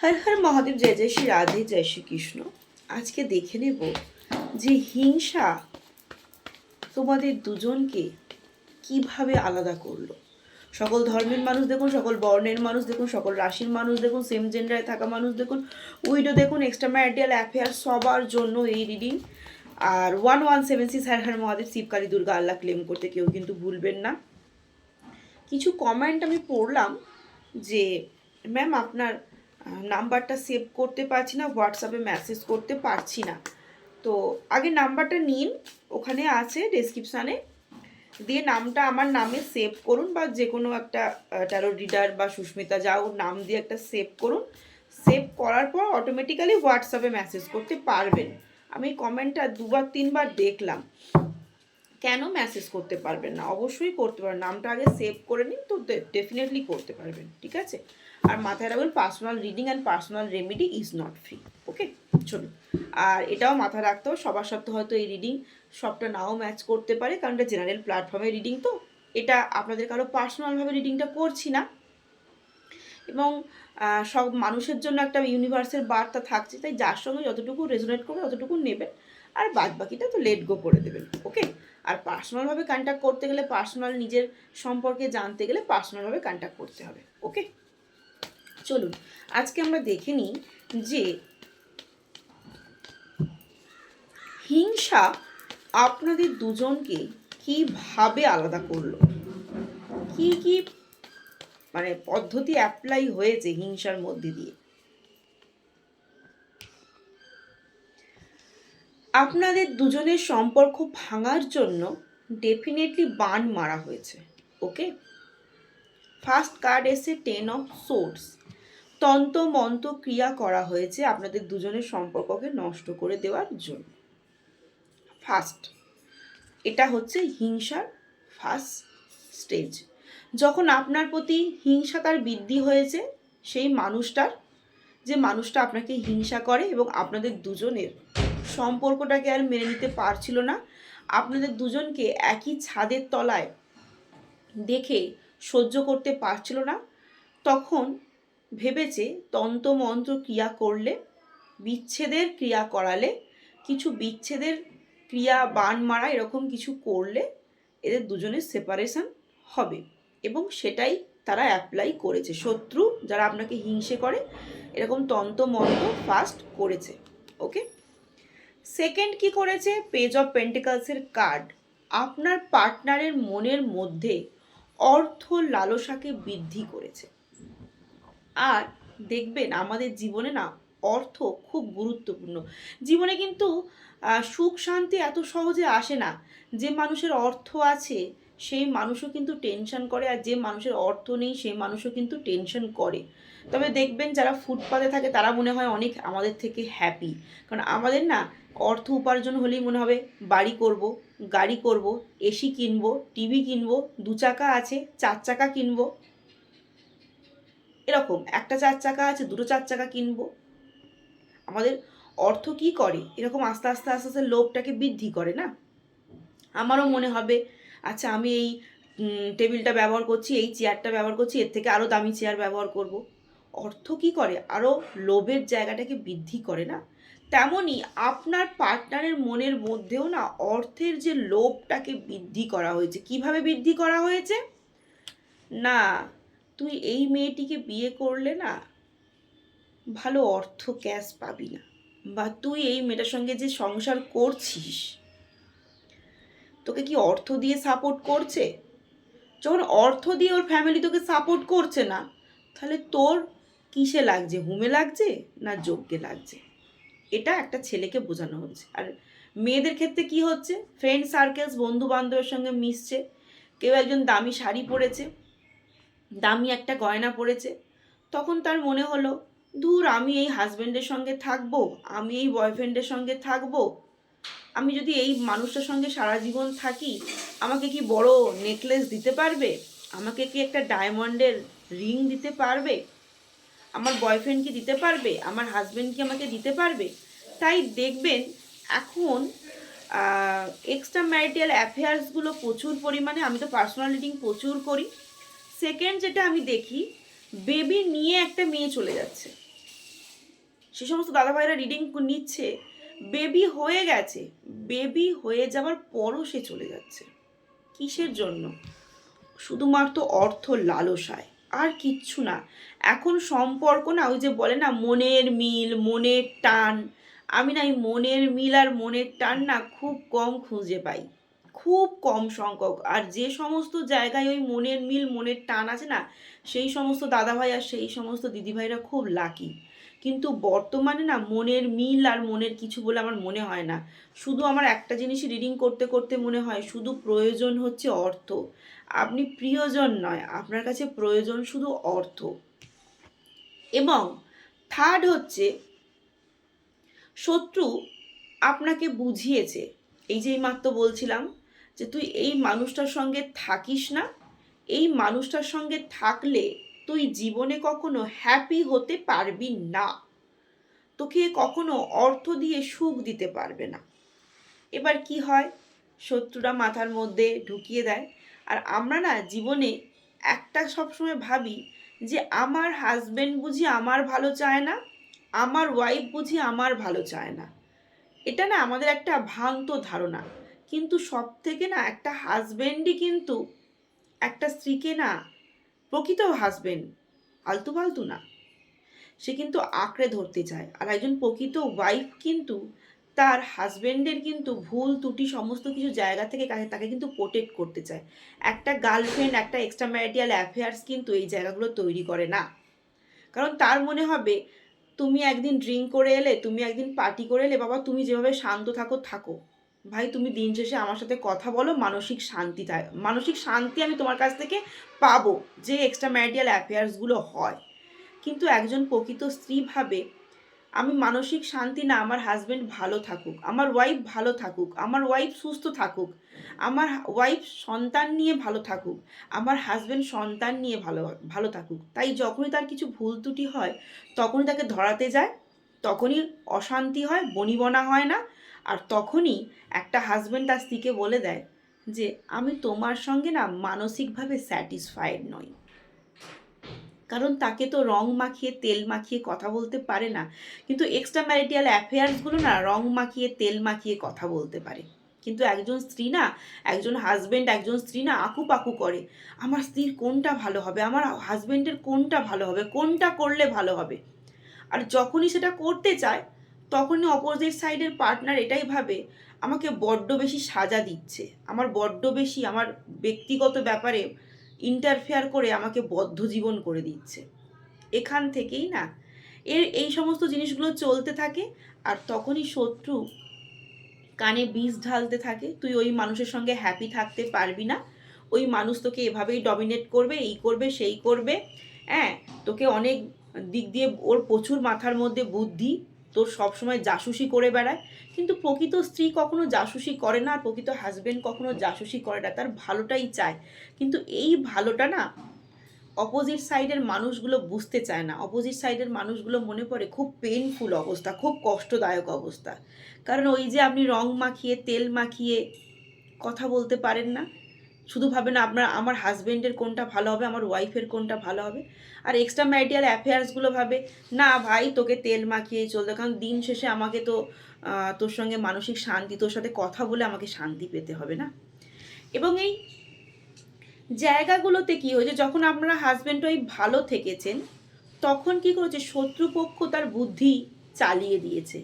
হর হর মহাদেব, জয় জয় শ্রী রাধে, জয় শ্রীকৃষ্ণ। আজকে দেখে নেব যে হিংসা তোমাদের দুজনকে কিভাবে আলাদা করলো। সকল ধর্মের মানুষ দেখুন, সকল বর্ণের মানুষ দেখুন, সকল রাশির মানুষ দেখুন, সেম জেন্ডারে থাকা মানুষ দেখুন, উইডো দেখুন, এক্সট্রা ম্যারিটাল অ্যাফেয়ার, সবার জন্য এই রিডিং। আর 1176 হর হর মহাদেব, শিবকালী, দুর্গা, আল্লাহ ক্লেম করতে কেউ কিন্তু ভুলবেন না। কিছু কমেন্ট আমি পড়লাম যে ম্যাম আপনার নাম্বারটা সেভ করতে পারছি না, হোয়াটসঅ্যাপে মেসেজ করতে পারছি না। তো আগে নাম্বারটা নিন, ওখানে আছে ডেসক্রিপশানে, দিয়ে নামটা আমার নামে সেভ করুন, বা যে কোনো একটা ট্যারো রিডার বা সুস্মিতা যাও নাম দিয়ে একটা সেভ করুন। সেভ করার পর অটোমেটিক্যালি হোয়াটসঅ্যাপে মেসেজ করতে পারবেন। আমি কমেন্টটা দুবার তিনবার দেখলাম, কেন মেসেজ করতে পারবেন না? অবশ্যই করতে পারবেন, নামটা আগে সেভ করে নিন, তো ডেফিনেটলি করতে পারবেন, ঠিক আছে? আর মাথায় রাখবেন, personal reading and personal remedy is not free. Okay, চলুন। আর এটাও মাথায় রাখতে হবে, সবার সাথে হয়তো এই রিডিং সবটা নাও ম্যাচ করতে পারে, কারণ এটা জেনারেল প্ল্যাটফর্মের রিডিং, তো এটা আপনাদের কারো পার্সোনালভাবে রিডিংটা করছি না, এবং সব মানুষের জন্য একটা ইউনিভার্সের বার্তা থাকছে, তাই যার সঙ্গে যতটুকু রেজোনেট করবে ততটুকু নেবেন, আর বাদ বাকিটা তো লেট গো করে দেবেন। ওকে, আর পার্সোনালভাবে কন্ট্যাক্ট করতে গেলে, পার্সোনাল নিজের সম্পর্কে জানতে গেলে পার্সোনালভাবে কন্ট্যাক্ট করতে হবে। ওকে, চলুন আজকে আমরা দেখে নিই যে হিংসা আপনাদের দুজনকে কিভাবে আলাদা করলো, কি কি মানে পদ্ধতি অ্যাপ্লাই হয়েছে হিংসার মধ্যে দিয়ে। আপনাদের দুজনের সম্পর্ক ভাঙার জন্য ডেফিনেটলি বান মারা হয়েছে। ওকে, ফার্স্ট কার্ড এসে 10 অফ সোর্ডস, তন্ত্র মন্ত্র ক্রিয়া করা হয়েছে আপনাদের দুজনের সম্পর্ককে নষ্ট করে দেওয়ার জন্য। ফার্স্ট, এটা হচ্ছে হিংসার ফার্স্ট স্টেজ। যখন আপনার প্রতি হিংসা তার বৃদ্ধি হয়েছে, সেই মানুষটার, যে মানুষটা আপনাকে হিংসা করে এবং আপনাদের দুজনের সম্পর্কটাকে আর মেনে নিতে পারছিল না, আপনাদের দুজনকে একই ছাদের তলায় দেখে সহ্য করতে পারছিল না, তখন ভেবেছে তন্ত্রমন্ত্র ক্রিয়া করলে, বিচ্ছেদের ক্রিয়া করালে, কিছু বিচ্ছেদের ক্রিয়া, বান মারা, এরকম কিছু করলে এদের দুজনের সেপারেশন হবে, এবং সেটাই তারা অ্যাপ্লাই করেছে। শত্রু যারা আপনাকে হিংসে করে, এরকম তন্ত্রমন্ত্র ফার্স্ট করেছে। ওকে, সেকেন্ড কি করেছে? পেজ অফ পেন্টিকলসের কার্ড আপনার পার্টনারের মনের মধ্যে অর্থ লালসাকে বৃদ্ধি করেছে। আর দেখবেন আমাদের জীবনে না অর্থ খুব গুরুত্বপূর্ণ। জীবনে কিন্তু সুখ শান্তি এত সহজে আসে না। যে মানুষের অর্থ আছে সেই মানুষও কিন্তু টেনশন করে, আর যে মানুষের অর্থ নেই সেই মানুষও কিন্তু টেনশন করে। তবে দেখবেন যারা ফুটপাতে থাকে তারা মনে হয় অনেক আমাদের থেকে হ্যাপি, কারণ আমাদের না অর্থ উপার্জন হলেই মনে হবে বাড়ি করব, গাড়ি করব, এসি কিনবো, টিভি কিনবো, 2 চাকা আছে, 4 চাকা কিনবো, এরকম একটা 4 চাকা আছে, 2টো 4 চাকা কিনবো। আমাদের অর্থ কি করে, এরকম আস্তে আস্তে আস্তে আস্তে লোভটাকে বৃদ্ধি করে না। আমারও মনে হবে আচ্ছা আমি এই টেবিলটা ব্যবহার করছি, এই চেয়ারটা ব্যবহার করছি, এর থেকে আরও দামি চেয়ার ব্যবহার করব। অর্থ কি করে, আরও লোভের জায়গাটাকে বৃদ্ধি করে না। তেমনই আপনার পার্টনারের মনের মধ্যেও না অর্থের যে লোভটাকে বৃদ্ধি করা হয়েছে। কিভাবে বৃদ্ধি করা হয়েছে? না, তুই এই মেয়েটিকে বিয়ে করলে না ভালো অর্থ ক্যাশ পাবি না, বা তুই এই মেয়েটার সঙ্গে যে সংসার করছিস তোকে কি অর্থ দিয়ে সাপোর্ট করছে? যখন অর্থ দিয়ে ওর ফ্যামিলি তোকে সাপোর্ট করছে না, তাহলে তোর কিসে লাগছে? হুমে লাগছে না যজ্ঞে লাগছে? এটা একটা ছেলেকে বোঝানো হচ্ছে। আর মেয়েদের ক্ষেত্রে কি হচ্ছে? ফ্রেন্ড সার্কেলস, বন্ধু বান্ধবের সঙ্গে মিশছে, কেউ একজন দামি শাড়ি পরেছে, দামি একটা গয়না পরেছে, তখন তার মনে হলো দূর আমি এই হাজব্যান্ডের সঙ্গে থাকবো, আমি এই বয়ফ্রেন্ডের সঙ্গে থাকবো, আমি যদি এই মানুষটার সঙ্গে সারা জীবন থাকি, আমাকে কি বড় নেকলেস দিতে পারবে? আমাকে কি একটা ডায়মন্ডের রিং দিতে পারবে? আমার বয়ফ্রেন্ড কি দিতে পারবে? আমার হাজব্যান্ড কি আমাকে দিতে পারবে? তাই দেখবেন এখন এক্সট্রা ম্যারিটাল অ্যাফেয়ার্সগুলো প্রচুর পরিমাণে, আমি তো পার্সোনাল রিডিং প্রচুর করি। সেকেন্ড যেটা আমি দেখি, বেবি নিয়ে একটা মেয়ে চলে যাচ্ছে, সে সমস্ত দাদাভাইরা রিডিং নিচ্ছে, বেবি হয়ে গেছে, বেবি হয়ে যাওয়ার পরও সে চলে যাচ্ছে। কিসের জন্য? শুধুমাত্র অর্থ লালসায়, আর কিচ্ছু না। এখন সম্পর্ক না, ওই যে বলে না মনের মিল, মনের টান, আমি না এই মনের মিল আর মনের টান না খুব কম খুঁজে পাই, খুব কম সংখ্যক। আর যে সমস্ত জায়গায় ওই মনের মিল মনের টান আছে না, সেই সমস্ত দাদাভাই আর সেই সমস্ত দিদিভাইরা খুব লাকি। কিন্তু বর্তমানে না মনের মিল আর মনের কিছু বলে আমার মনে হয় না। শুধু আমার একটা জিনিসই রিডিং করতে করতে মনে হয়, শুধু প্রয়োজন হচ্ছে অর্থ। আপনি প্রিয়জন নয়, আপনার কাছে প্রয়োজন শুধু অর্থ। এবং থার্ড হচ্ছে, শত্রু আপনাকে বুঝিয়েছে, এই যে মাত্র বলছিলাম যে তুই এই মানুষটার সঙ্গে থাকিস না, এই মানুষটার সঙ্গে থাকলে তুই জীবনে কখনো হ্যাপি হতে পারবি না, তোকে কখনো অর্থ দিয়ে সুখ দিতে পারবে না। এবার কি হয়, শত্রুরা মাথার মধ্যে ঢুকিয়ে দেয়। আর আমরা না জীবনে একটা সবসময় ভাবি যে আমার হাজবেন্ড বুঝি আমার ভালো চায় না, আমার ওয়াইফ বুঝি আমার ভালো চায় না। এটা না আমাদের একটা ভ্রান্ত ধারণা। কিন্তু সব থেকে না একটা হাজবেন্ডই কিন্তু একটা স্ত্রীকে না, প্রকৃত হাজবেন্ড আলতু ফালতু না, সে কিন্তু আঁকড়ে ধরতে চায়। আর একজন প্রকৃত ওয়াইফ কিন্তু তার হাজবেন্ডের কিন্তু ভুল ত্রুটি সমস্ত কিছু জায়গা থেকে তাকে কিন্তু প্রোটেক্ট করতে চায়। একটা গার্লফ্রেন্ড, একটা এক্সট্রা ম্যারিটাল অ্যাফেয়ার্স কিন্তু এই জায়গাগুলো তৈরি করে না। কারণ তার মনে হবে তুমি একদিন ড্রিঙ্ক করে এলে, তুমি একদিন পার্টি করে এলে, বাবা তুমি যেভাবে শান্ত থাকো থাকো, ভাই তুমি দিন শেষে আমার সাথে কথা বলো, মানসিক শান্তি মানসিক শান্তি আমি তোমার কাছ থেকে পাবো, যে এক্সট্রা ম্যারিটাল অ্যাফেয়ার্সগুলো হয়। কিন্তু একজন প্রকৃত স্ত্রী ভাবে আমি মানসিক শান্তি না, আমার হাজবেন্ড ভালো থাকুক, আমার ওয়াইফ ভালো থাকুক, আমার ওয়াইফ সুস্থ থাকুক, আমার ওয়াইফ সন্তান নিয়ে ভালো থাকুক, আমার হাজবেন্ড সন্তান নিয়ে ভালো ভালো থাকুক। তাই যখনই তার কিছু ভুল ত্রুটি হয় তখনই তাকে ধরাতে যায়, তখনই অশান্তি হয়, বনিবনা হয় না। আর তখনই একটা হাজবেন্ড তার স্ত্রীকে বলে দেয় যে আমি তোমার সঙ্গে না মানসিকভাবে স্যাটিসফাইড নই। কারণ তাকে তো রং মাখিয়ে তেল মাখিয়ে কথা বলতে পারে না। কিন্তু এক্সট্রা ম্যারিটাল অ্যাফেয়ার্সগুলো না রং মাখিয়ে তেল মাখিয়ে কথা বলতে পারে। কিন্তু একজন স্ত্রী না, একজন হাজবেন্ড একজন স্ত্রী না আকুপাকু করে, আমার স্ত্রীর কোনটা ভালো হবে, আমার হাজবেন্ডের কোনটা ভালো হবে, কোনটা করলে ভালো হবে। আর যখনই সেটা করতে চায় তখনই অপোজিট সাইডের পার্টনার এটাই ভাবে আমাকে বড্ড বেশি সাজা দিচ্ছে, আমার বড্ড বেশি আমার ব্যক্তিগত ব্যাপারে ইন্টারফেয়ার করে আমাকে বদ্ধ জীবন করে দিচ্ছে। এখান থেকেই না এই সমস্ত জিনিসগুলো চলতে থাকে। আর তখনই শত্রু কানে বিষ ঢালতে থাকে, তুই ওই মানুষের সঙ্গে হ্যাপি থাকতে পারবি না, ওই মানুষ তোকে এভাবেই ডমিনেট করবে, এই করবে সেই করবে। হ্যাঁ, তোকে অনেক দিক দিয়ে ওর প্রচুর মাথার মধ্যে বুদ্ধি, তোর সবসময় জাসুসি করে বেড়ায়। কিন্তু প্রকৃত স্ত্রী কখনো জাসুসি করে না, আর প্রকৃত হাজবেন্ড কখনো জাসুসি করে না, তার ভালোটাই চায়। কিন্তু এই ভালোটা না অপোজিট সাইডের মানুষগুলো বুঝতে চায় না। অপোজিট সাইডের মানুষগুলো মনে করে খুব পেইনফুল অবস্থা, খুব কষ্টদায়ক অবস্থা। কারণ ওই যে আপনি রং মাখিয়ে তেল মাখিয়ে কথা বলতে পারেন না, শুধু ভাবেন আমার হাজবেন্ডের কোনটা ভালো হবে, আমার ওয়াইফের কোনটা ভালো হবে। আর এক্সট্রা ম্যারিটাল অ্যাফেয়ার্সগুলো ভাবে না ভাই তোকে তেল মাখিয়েই চলতে, কারণ দিন শেষে আমাকে তো তোর সঙ্গে মানসিক শান্তি, তোর সাথে কথা বলে আমাকে শান্তি পেতে হবে না। এবং এই জায়গাগুলোতে কি হয়েছে, যখন আপনারা হাজব্যান্ড ওয়াইফ ভালো থেকেছেন তখন কি করেছে শত্রুপক্ষ তার বুদ্ধি চালিয়ে দিয়েছে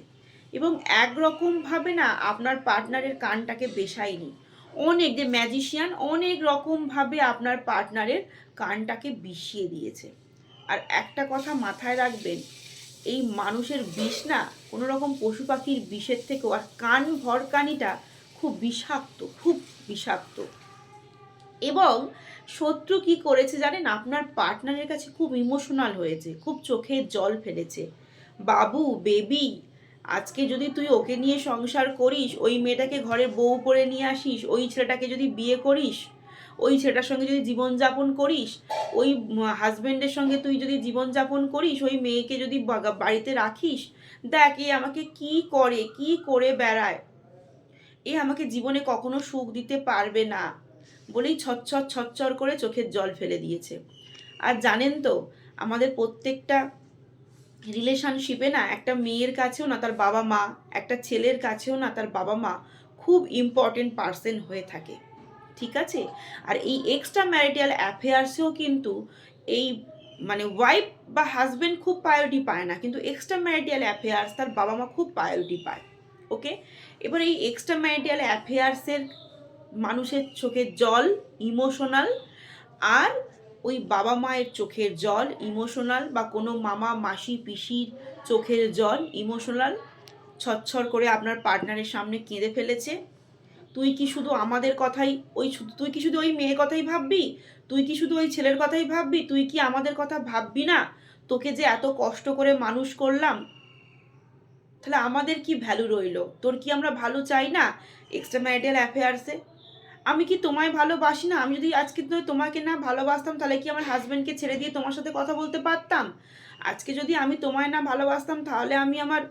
এবং একরকমভাবে না আপনার পার্টনারের কানটাকে বেসায়নি। অনেক যে ম্যাজিশিয়ান অনেক রকমভাবে আপনার পার্টনারের কানটাকে বিষিয়ে দিয়েছে। আর একটা কথা মাথায় রাখবেন, এই মানুষের বিষ না কোনো রকম পশু পাখির বিষের থেকেও, আর কান ভরকানিটা খুব বিষাক্ত, খুব বিষাক্ত। এবং শত্রু কি করেছে জানেন, আপনার পার্টনারের কাছে খুব ইমোশনাল হয়েছে, খুব চোখের জল ফেলেছে। বাবু বেবি, আজকে যদি তুই ওকে নিয়ে সংসার করিস, ওই মেয়েটাকে ঘরে বউ করে নিয়ে আসিস, ওই ছেলেটাকে যদি বিয়ে করিস, ওই ছেলেটার সঙ্গে যদি জীবনযাপন করিস, ওই হাজব্যান্ডের সঙ্গে তুই যদি জীবনযাপন করিস, ওই মেয়েকে যদি বাড়িতে রাখিস, দেখ এ আমাকে কি করে, কি করে বেড়ায়, এ আমাকে জীবনে কখনো সুখ দিতে পারবে না বলেই ছচ্ছর ছচ্ছর করে চোখের জল ফেলে দিয়েছে। আর জানেন তো আমাদের প্রত্যেকটা রিলেশনশিপে না একটা মেয়ের কাছেও না তার বাবা মা, একটা ছেলের কাছেও না তার বাবা মা খুব ইম্পর্টেন্ট পার্সন হয়ে থাকে, ঠিক আছে? আর এই এক্সট্রা ম্যারিটাল অ্যাফেয়ার্সেও কিন্তু এই মানে ওয়াইফ বা হাজব্যান্ড খুব প্রায়োরিটি পায় না, কিন্তু এক্সট্রা ম্যারিটাল অ্যাফেয়ার্স তার বাবা মা খুব প্রায়োরিটি পায়। ওকে, এবার এই এক্সট্রা ম্যারিটাল অ্যাফেয়ার্সের মানুষের চোখের জল ইমোশনাল, আর ওই বাবা মায়ের চোখের জল ইমোশনাল, বা কোনো মামা মাসি পিসির চোখের জল ইমোশনাল, ছচ্ছর করে আপনার পার্টনারের সামনে কেঁদে ফেলেছে। তুই কি শুধু আমাদের কথাই তুই কি শুধু ওই মেয়ের কথাই ভাববি? তুই কি শুধু ওই ছেলের কথাই ভাববি? তুই কি আমাদের কথা ভাববি না? তোকে যে এত কষ্ট করে মানুষ করলাম, তাহলে আমাদের কি ভ্যালু রইলো? তোর কি আমরা ভালো চাই না এক্সট্রা ম্যারিটাল অ্যাফেয়ার্সে? আমি কি তোমায় ভালোবাসি না? আমি যদি আজকে তোমাকে না ভালোবাসতাম, তাহলে কি আমার হাজব্যান্ডকে ছেড়ে দিয়ে তোমার সাথে কথা বলতে পারতাম? আজকে যদি আমি তোমায় না ভালোবাসতাম, তাহলে আমি আমার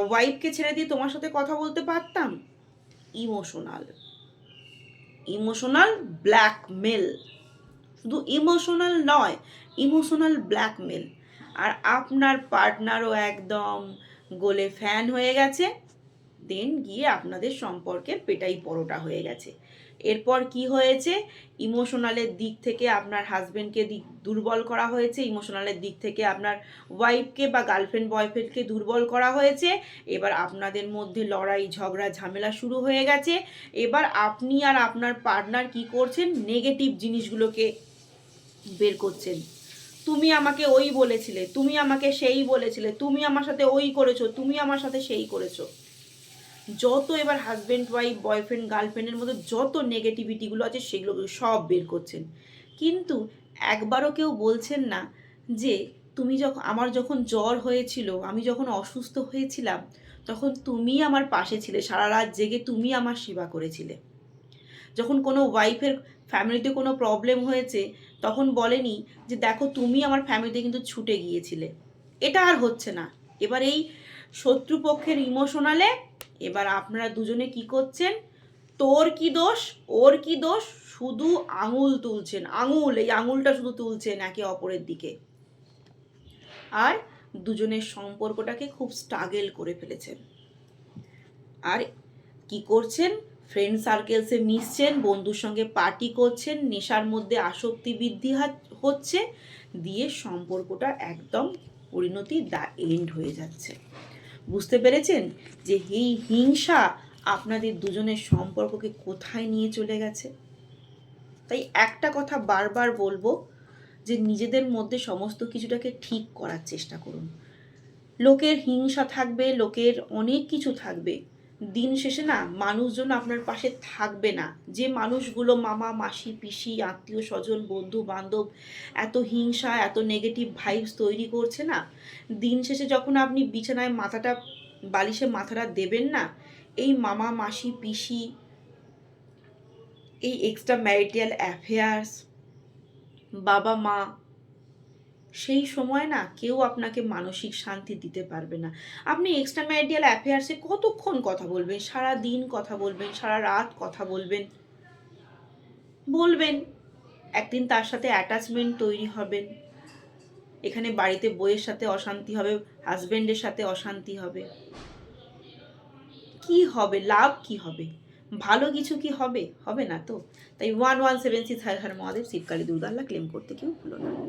ওয়াইফকে ছেড়ে দিয়ে তোমার সাথে কথা বলতে পারতাম? ইমোশনাল, ইমোশনাল ব্ল্যাকমেল, শুধু ইমোশনাল নয়, ইমোশনাল ব্ল্যাকমেল। আর আপনার পার্টনারও একদম গোলে ফ্যান হয়ে গেছে, দেন গিয়ে আপনাদের সম্পর্কের পেটাই পরোটা হয়ে গেছে। এরপর কি হয়েছে? ইমোশনালের দিক থেকে আপনার হাজব্যান্ডকে দুর্বল করা হয়েছে, ইমোশনালের দিক থেকে আপনার ওয়াইফকে বা গার্লফ্রেন্ড বয়ফ্রেন্ডকে দুর্বল করা হয়েছে। এবার আপনাদের মধ্যে লড়াই ঝগড়া ঝামেলা শুরু হয়ে গেছে। এবার আপনি আর আপনার পার্টনার কি করছেন? নেগেটিভ জিনিসগুলোকে বের করছেন। তুমি আমাকে ওই বলেছিলে, তুমি আমাকে সেই বলেছিলে, তুমি আমার সাথে ওই করেছো, তুমি আমার সাথে সেই করেছো। যত এবার হাজব্যান্ড ওয়াইফ বয়ফ্রেন্ড গার্লফ্রেন্ডের মধ্যে যত নেগেটিভিটিগুলো আছে সেগুলো সব বের করছেন। কিন্তু একবারও কেউ বলছেন না যে তুমি যখন জ্বর হয়েছিল, আমি যখন অসুস্থ হয়েছিলাম, তখন তুমি আমার পাশে ছিলে, সারা রাত জেগে তুমি আমার সেবা করেছিলে। যখন কোনো ওয়াইফের ফ্যামিলিতে কোনো প্রবলেম হয়েছে, তখন বলেনি যে দেখো তুমি আমার ফ্যামিলিতে কিন্তু ছুটে গিয়েছিলে। এটা আর হচ্ছে না। এবার এই শত্রুপক্ষের ইমোশনালে এবার আপনারা দুজনে কি করছেন? তোর কি দোষ, ওর কি দোষ, শুধু আঙুল তুলছেন, এই আঙুলটা শুধু তুলছেন একে অপরের দিকে। আর দুজনের সম্পর্কটাকে খুব স্ট্রাগল করে ফেলেছেন। আর কি করছেন? ফ্রেন্ড সার্কেলসে মিশছেন, বন্ধুর সঙ্গে পার্টি করছেন, নেশার মধ্যে আসক্তি বৃদ্ধি হচ্ছে, দিয়ে সম্পর্কটা একদম পরিণতি এন্ড হয়ে যাচ্ছে। বুঝতে পেরেছেন যে এই হিংসা আপনাদের দুজনের সম্পর্ককে কোথায় নিয়ে চলে গেছে? তাই একটা কথা বারবার বলবো যে নিজেদের মধ্যে সমস্ত কিছুটাকে ঠিক করার চেষ্টা করুন। লোকের হিংসা থাকবে, লোকের অনেক কিছু থাকবে, দিন শেষে না মানুষজন আপনার পাশে থাকবে না। যে মানুষগুলো মামা মাসি পিসি আত্মীয় স্বজন বন্ধু বান্ধব এত হিংসা এত নেগেটিভ ভাইবস তৈরি করছে না, দিন শেষে যখন আপনি বিছানায় বালিশে মাথাটা দেবেন না, এই মামা মাসি পিসি, এই এক্সট্রা ম্যারিটাল অ্যাফেয়ার্স, বাবা মা, সেই সময় না কেউ আপনাকে মানসিক শান্তি দিতে পারবে না। আপনি এক্সট্রা ম্যারিটাল অ্যাফেয়ার্সে কতক্ষণ কথা বলবেন? সারা দিন কথা বলবেন, সারা রাত কথা বলবেন, একদিন তার সাথে অ্যাটাচমেন্ট তৈরি হবেন। এখানে বাড়িতে বউয়ের সাথে অশান্তি হবে, হাজব্যান্ডের সাথে অশান্তি হবে, কি হবে? লাভ কি হবে? ভালো কিছু কি হবে? হবে না তো। তাই 1176 হর হর মহাদেব, শিবকালী দুর্গা আল্লাহ ক্লেম করতে কেউ ভুলো না।